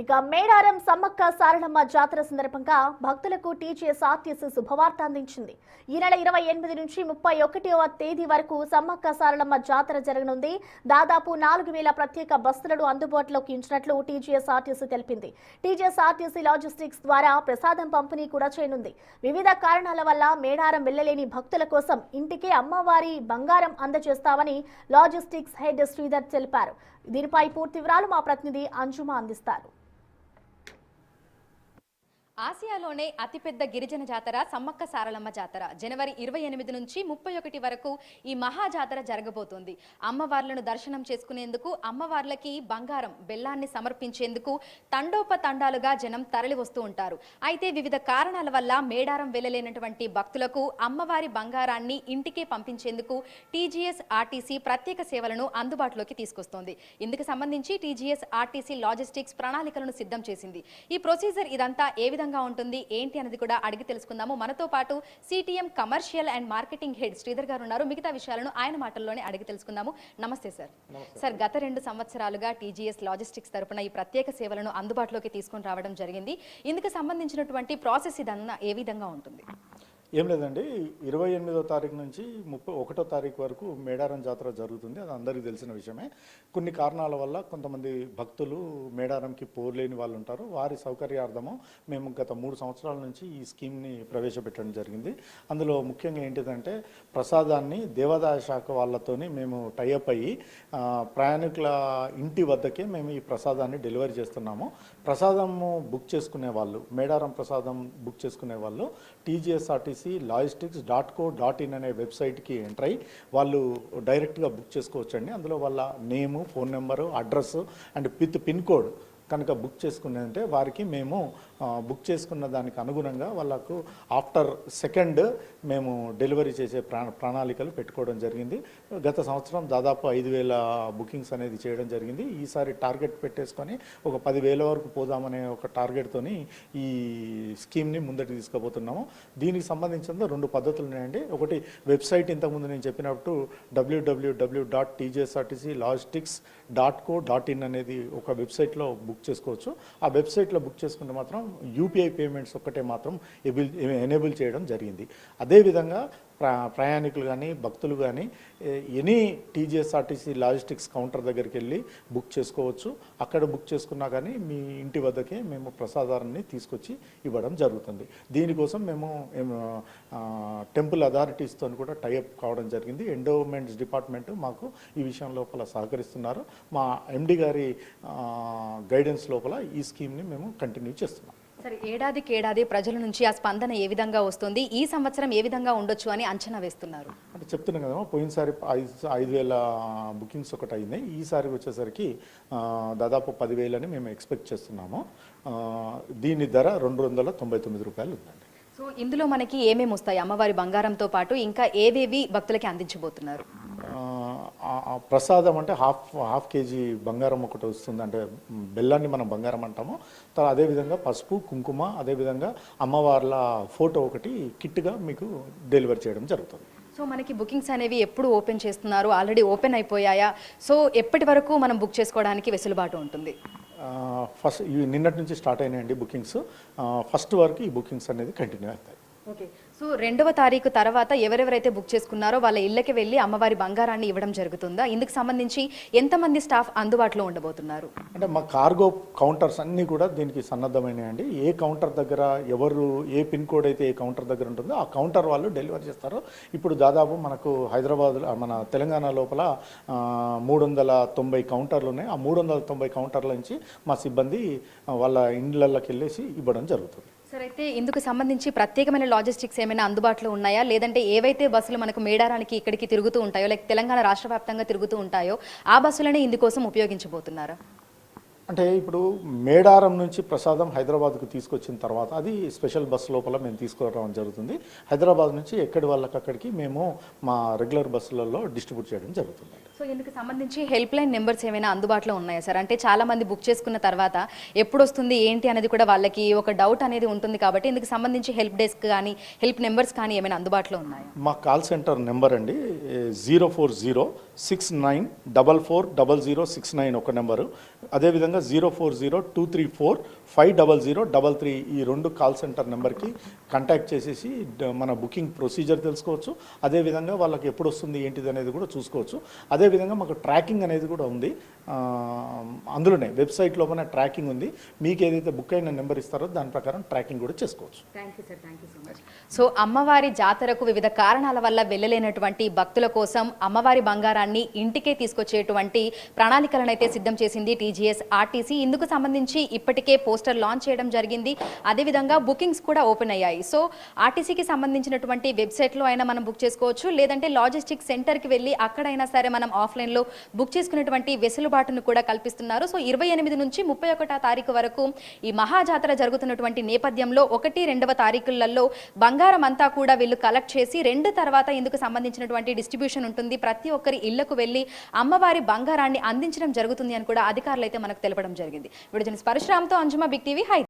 ఇక మేడారం సమ్మక్క సారలమ్మ జాతర సందర్భంగా భక్తులకు టీజీఎస్ఆర్టీసీ శుభవార్త అందించింది. ఈ నెల 28 నుంచి 31వ తేదీ వరకు సమ్మక్క సారలమ్మ జాతర జరగనుంది. దాదాపు 4000 ప్రత్యేక బస్సులను అందుబాటులోకి ఉంచినట్లు టీజీఎస్ఆర్టీసీ తెలిపింది. టీజీఎస్ఆర్టీసీ లాజిస్టిక్స్ ద్వారా ప్రసాదం పంపిణీ కూడా చేయనుంది. వివిధ కారణాల వల్ల మేడారం వెళ్లలేని భక్తుల కోసం ఇంటికే అమ్మవారి బంగారం అందజేస్తామని లాజిస్టిక్స్ హెడ్ శ్రీధర్ తెలిపారు. దీనిపై పూర్తి వివరాలు మా ప్రతినిధి అంజుమా అందిస్తారు. ఆసియాలోనే అతిపెద్ద గిరిజన జాతర సమ్మక్క సారలమ్మ జాతర జనవరి 28 నుంచి 31 వరకు ఈ మహా జాతర జరగబోతోంది. అమ్మవార్లను దర్శనం చేసుకునేందుకు, అమ్మవార్లకి బంగారం బెల్లాన్ని సమర్పించేందుకు తండోపతండాలుగా జనం తరలి వస్తూ ఉంటారు. అయితే వివిధ కారణాల వల్ల మేడారం వెళ్లలేనటువంటి భక్తులకు అమ్మవారి బంగారాన్ని ఇంటికే పంపించేందుకు టీజీఎస్ఆర్టీసీ ప్రత్యేక సేవలను అందుబాటులోకి తీసుకొస్తోంది. ఇందుకు సంబంధించి టీజీఎస్ఆర్టీసీ లాజిస్టిక్స్ ప్రణాళికలను సిద్ధం చేసింది. ఈ ప్రొసీజర్ ఇదంతా ఏ విధంగా ఉంటుంది ఏంటి అనేది కూడా అడిగి తెలుసుకుందాము. మనతో పాటు CTM commercial and marketing head Sridhar గారు ఉన్నారు. మిగతా విషయాలను ఆయన మాటల్లోనే అడిగి తెలుసుకుందాము. నమస్తే సార్. సార్, గత 2 సంవత్సరాలుగా టీజీఎస్ లాజిస్టిక్స్ తరపున ఈ ప్రత్యేక సేవలను అందుబాటులోకి తీసుకొని రావడం జరిగింది. ఇందుకు సంబంధించినటువంటి ప్రాసెస్ ఇదన్నా ఏ విధంగా ఉంటుంది? ఏం లేదండి, 28వ తారీఖు నుంచి 31వ తారీఖు వరకు మేడారం జాతర జరుగుతుంది. అది అందరికీ తెలిసిన విషయమే. కొన్ని కారణాల వల్ల కొంతమంది భక్తులు మేడారంకి పోలేని వాళ్ళు ఉంటారు. వారి సౌకర్యార్థము మేము గత 3 సంవత్సరాల నుంచి ఈ స్కీమ్ని ప్రవేశపెట్టడం జరిగింది. అందులో ముఖ్యంగా ఏంటిదంటే ప్రసాదాన్ని దేవాదాయ శాఖ వాళ్ళతోని మేము టైఅప్ అయ్యి ప్రయాణికుల ఇంటి వద్దకే మేము ఈ ప్రసాదాన్ని డెలివరీ చేస్తున్నాము. ప్రసాదము బుక్ చేసుకునే వాళ్ళు, మేడారం ప్రసాదం బుక్ చేసుకునే వాళ్ళు టీజీఎస్ఆర్టీసీ logistics.co.in అనే వెబ్సైట్కి ఎంటర్ అయ్యి వాళ్ళు డైరెక్ట్గా బుక్ చేసుకోవచ్చండి. అందులో వాళ్ళ name, phone number, address and with pin code కనుక బుక్ చేసుకునేదంటే వారికి మేము బుక్ చేసుకున్న దానికి అనుగుణంగా వాళ్ళకు ఆఫ్టర్ సెకండ్ మేము డెలివరీ చేసే ప్రణాళికలు పెట్టుకోవడం జరిగింది. గత సంవత్సరం దాదాపు 5000 బుకింగ్స్ అనేది చేయడం జరిగింది. ఈసారి టార్గెట్ పెట్టేసుకొని ఒక 10,000 వరకు పోదామనే ఒక టార్గెట్తోని ఈ స్కీమ్ని ముందటి తీసుకుపోతున్నాము. దీనికి సంబంధించిన 2 పద్ధతులు ఉన్నాయండి. ఒకటి వెబ్సైట్, ఇంతకుముందు నేను చెప్పినట్టు www.tjsrtclogistics.co.in అనేది ఒక వెబ్సైట్లో బుక్ చేసుకోవచ్చు. ఆ వెబ్సైట్లో బుక్ చేసుకుంటే మాత్రం యూపీఐ పేమెంట్స్ ఒక్కటే మాత్రం ఎనేబుల్ చేయడం జరిగింది. అదేవిధంగా ప్రయాణికులు కానీ భక్తులు కానీ ఎనీ టీజీఎస్ఆర్టీసీ లాజిస్టిక్స్ కౌంటర్ దగ్గరికి వెళ్ళి బుక్ చేసుకోవచ్చు. అక్కడ బుక్ చేసుకున్నా కానీ మీ ఇంటి వద్దకే మేము ప్రసాదాన్ని తీసుకొచ్చి ఇవ్వడం జరుగుతుంది. దీనికోసం మేము టెంపుల్ అథారిటీస్తో కూడా టైఅప్ కావడం జరిగింది. ఎండోమెంట్స్ డిపార్ట్మెంట్ మాకు ఈ విషయం లోపల సహకరిస్తున్నారు. మా ఎండి గారి గైడెన్స్ లోపల ఈ స్కీమ్ని మేము కంటిన్యూ చేస్తున్నాం. సరే, ఏడాదికి ప్రజల నుంచి ఆ స్పందన ఏ విధంగా వస్తుంది? ఈ సంవత్సరం ఏ విధంగా ఉండొచ్చు అని అంచనా వేస్తున్నారు? అంటే చెప్తున్నాం కదా, పోయినసారి 5,000 బుకింగ్స్ ఒకటి అయినాయి. ఈసారి వచ్చేసరికి దాదాపు 10,000 అని మేము ఎక్స్పెక్ట్ చేస్తున్నాము. దీని ధర 299 రూపాయలు ఉందండి. సో ఇందులో మనకి ఏమేమి వస్తాయి? అమ్మవారి బంగారంతో పాటు ఇంకా ఏవేవి భక్తులకి అందించబోతున్నారు? ప్రసాదం అంటే హాఫ్ కేజీ బంగారం ఒకటి వస్తుంది, అంటే బెల్లాన్ని మనం బంగారం అంటాము. అదేవిధంగా పసుపు, కుంకుమ, అదేవిధంగా అమ్మవార్ల ఫోటో ఒకటి కిట్గా మీకు డెలివరీ చేయడం జరుగుతుంది. సో మనకి బుకింగ్స్ అనేవి ఎప్పుడు ఓపెన్ చేస్తున్నారు? ఆల్రెడీ ఓపెన్ అయిపోయాయా? సో ఎప్పటి వరకు మనం బుక్ చేసుకోవడానికి వెసులుబాటు ఉంటుంది? ఫస్ట్ నిన్నటి నుంచి స్టార్ట్ అయినాయండి బుకింగ్స్. ఫస్ట్ వరకు ఈ బుకింగ్స్ అనేది కంటిన్యూ అవుతాయి. ఓకే. సో 2వ తారీఖు తర్వాత ఎవరెవరైతే బుక్ చేసుకున్నారో వాళ్ళ ఇళ్ళకి వెళ్ళి అమ్మవారి బంగారాన్ని ఇవ్వడం జరుగుతుందా? ఇందుకు సంబంధించి ఎంతమంది స్టాఫ్ అందుబాటులో ఉండబోతున్నారు? అంటే మా కార్గో కౌంటర్స్ అన్నీ కూడా దీనికి సన్నద్ధమైనాయండి. ఏ కౌంటర్ దగ్గర ఎవరు ఏ పిన్ కోడ్ అయితే ఏ కౌంటర్ దగ్గర ఉంటుందో ఆ కౌంటర్ వాళ్ళు డెలివరీ చేస్తారు. ఇప్పుడు దాదాపు మనకు హైదరాబాద్లో, మన తెలంగాణ లోపల 390 కౌంటర్లు ఉన్నాయి. ఆ 390 కౌంటర్ల నుంచి మా సిబ్బంది వాళ్ళ ఇండ్లకి వెళ్ళేసి ఇవ్వడం జరుగుతుంది. సార్, అయితే ఇందుకు సంబంధించి ప్రత్యేకమైన లాజిస్టిక్స్ ఏమైనా అందుబాటులో ఉన్నాయా? లేదంటే ఏవైతే బస్సులు మనకు మేడారానికి ఇక్కడికి తిరుగుతూ ఉంటాయో, లైక్ తెలంగాణ రాష్ట్ర వ్యాప్తంగా తిరుగుతూ ఉంటాయో ఆ బస్సులనే ఇందుకోసం ఉపయోగించబోతున్నారా? అంటే ఇప్పుడు మేడారం నుంచి ప్రసాదం హైదరాబాద్కు తీసుకొచ్చిన తర్వాత అది స్పెషల్ బస్సు లోపల మేము తీసుకురావడం జరుగుతుంది. హైదరాబాద్ నుంచి ఎక్కడి వాళ్ళకి అక్కడికి మేము మా రెగ్యులర్ బస్సులలో డిస్ట్రిబ్యూట్ చేయడం జరుగుతుంది. సో ఇందుకు సంబంధించి హెల్ప్ లైన్ నెంబర్స్ ఏమైనా అందుబాటులో ఉన్నాయా సార్? అంటే చాలా మంది బుక్ చేసుకున్న తర్వాత ఎప్పుడు వస్తుంది ఏంటి అనేది కూడా వాళ్ళకి ఒక డౌట్ అనేది ఉంటుంది కాబట్టి ఇందుకు సంబంధించి హెల్ప్ డెస్క్ కానీ హెల్ప్ నెంబర్స్ కానీ ఏమైనా అందుబాటులో ఉన్నాయా? మా కాల్ సెంటర్ నెంబర్ అండి 04069440069 ఒక నెంబరు, అదేవిధంగా 04023450033 ఈ 2 కాల్ సెంటర్ నెంబర్కి కాంటాక్ట్ చేసేసి మన బుకింగ్ ప్రొసీజర్ తెలుసుకోవచ్చు. అదేవిధంగా వాళ్ళకి ఎప్పుడు వస్తుంది ఏంటిది అనేది కూడా చూసుకోవచ్చు. అదేవిధంగా మాకు ట్రాకింగ్ అనేది కూడా ఉంది, అందులోనే వెబ్సైట్ లోపల ట్రాకింగ్ ఉంది. మీకు ఏదైతే బుక్ అయిన నెంబర్ ఇస్తారో దాని ప్రకారం ట్రాకింగ్ కూడా చేసుకోవచ్చు. Thank you sir, thank you so much. So అమ్మవారి జాతరకు వివిధ కారణాల వల్ల వెళ్ళలేనటువంటి భక్తుల కోసం అమ్మవారి బంగారాన్ని ఇంటికే తీసుకొచ్చేటువంటి ప్రణాళికలను అయితే సిద్ధం చేసింది టీజీఎస్ ఆర్టీసీ. ఇందుకు సంబంధించి ఇప్పటికే పోస్టర్ లాంచ్ చేయడం జరిగింది. అదేవిధంగా బుకింగ్స్ కూడా ఓపెన్ అయ్యాయి. సో ఆర్టీసీకి సంబంధించినటువంటి వెబ్సైట్లో అయినా మనం బుక్ చేసుకోవచ్చు, లేదంటే లాజిస్టిక్ సెంటర్కి వెళ్ళి అక్కడైనా సరే మనం ఆఫ్లైన్లో బుక్ చేసుకునేటువంటి వెసులుబాటును కూడా కల్పిస్తున్నారు. సో 28 నుంచి 31వ తారీఖు వరకు ఈ మహాజాతర జరుగుతున్నటువంటి నేపథ్యంలో 1, 2వ తారీఖులలో బంగారం అంతా కూడా వీళ్ళు కలెక్ట్ చేసి 2 తర్వాత ఇందుకు సంబంధించినటువంటి డిస్ట్రిబ్యూషన్ ఉంటుంది. ప్రతి ఒక్కరి ఇళ్లకు వెళ్ళి అమ్మవారి బంగారాన్ని అందించడం జరుగుతుంది అని కూడా అధికారులు అయితే మనకు తెలపడం జరిగింది. విడుదల పరశురామ్తో అంజుమా, బిగ్ టీవీ, హైదరాబాద్.